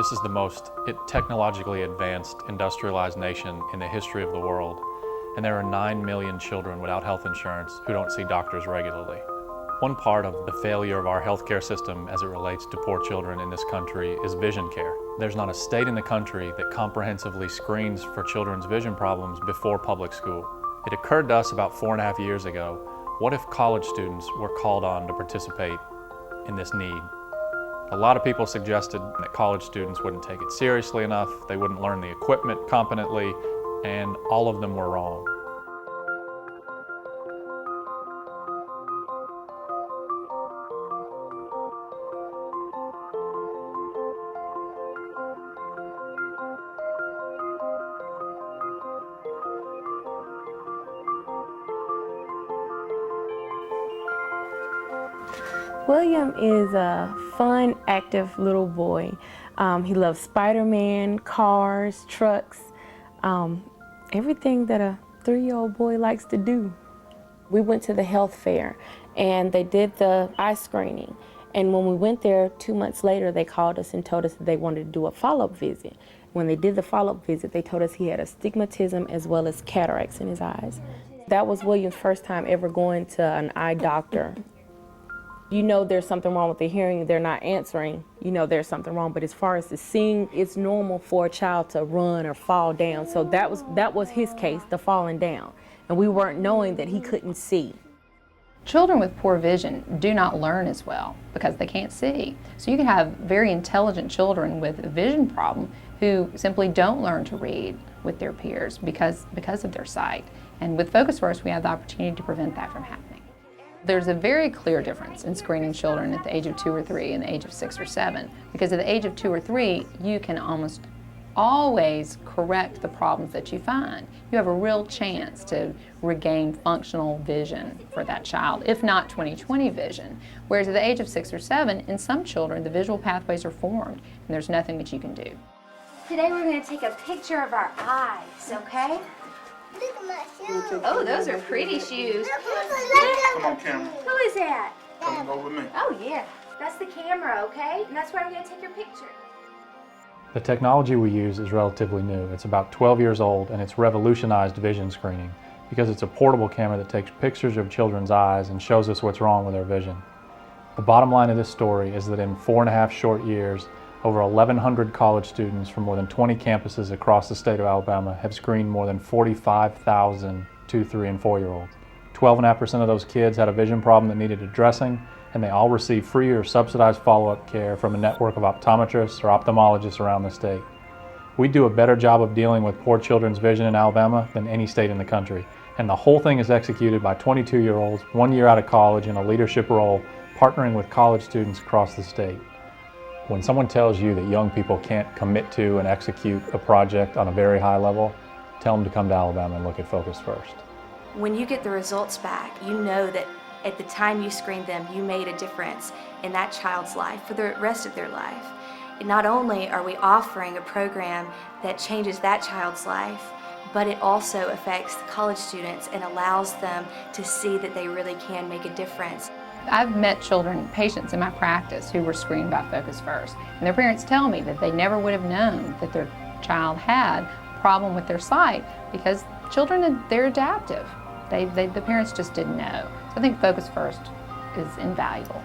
This is the most technologically advanced, industrialized nation in the history of the world, and there are 9 million children without health insurance who don't see doctors regularly. One part of the failure of our healthcare system as it relates to poor children in this country is vision care. There's not a state in the country that comprehensively screens for children's vision problems before public school. It occurred to us about 4.5 years ago, what if college students were called on to participate in this need? A lot of people suggested that college students wouldn't take it seriously enough, they wouldn't learn the equipment competently, and all of them were wrong. William is a fun, active little boy. He loves Spider-Man, cars, trucks, everything that a 3-year-old boy likes to do. We went to the health fair and they did the eye screening. And when we went there 2 months later, they called us and told us that they wanted to do a follow-up visit. When they did the follow-up visit, they told us he had astigmatism as well as cataracts in his eyes. That was William's first time ever going to an eye doctor. You know there's something wrong with the hearing, they're not answering, you know there's something wrong. But as far as the seeing, it's normal for a child to run or fall down. So that was his case, the falling down. And we weren't knowing that he couldn't see. Children with poor vision do not learn as well because they can't see. So you can have very intelligent children with a vision problem who simply don't learn to read with their peers because of their sight. And with FocusFirst, we have the opportunity to prevent that from happening. There's a very clear difference in screening children at the age of 2 or 3 and the age of 6 or 7. Because at the age of 2 or 3, you can almost always correct the problems that you find. You have a real chance to regain functional vision for that child, if not 20/20 vision. Whereas at the age of 6 or 7, in some children, the visual pathways are formed and there's nothing that you can do. Today we're going to take a picture of our eyes, okay? Look at my shoes. Oh, those are pretty shoes. Come on, camera. Who is that? Come go with me. Oh, yeah. That's the camera, okay? And that's where I'm going to take your picture. The technology we use is relatively new. It's about 12 years old and it's revolutionized vision screening because it's a portable camera that takes pictures of children's eyes and shows us what's wrong with their vision. The bottom line of this story is that in 4.5 short years, over 1,100 college students from more than 20 campuses across the state of Alabama have screened more than 45,000 2, 3, and 4-year-olds. 12.5% of those kids had a vision problem that needed addressing, and they all receive free or subsidized follow-up care from a network of optometrists or ophthalmologists around the state. We do a better job of dealing with poor children's vision in Alabama than any state in the country, and the whole thing is executed by 22-year-olds, 1 year out of college in a leadership role, partnering with college students across the state. When someone tells you that young people can't commit to and execute a project on a very high level, tell them to come to Alabama and look at FocusFirst. When you get the results back, you know that at the time you screened them, you made a difference in that child's life for the rest of their life. And not only are we offering a program that changes that child's life, but it also affects the college students and allows them to see that they really can make a difference. I've met children, patients in my practice who were screened by FocusFirst, and their parents tell me that they never would have known that their child had a problem with their sight because children, they're adaptive. The parents just didn't know. So I think FocusFirst is invaluable.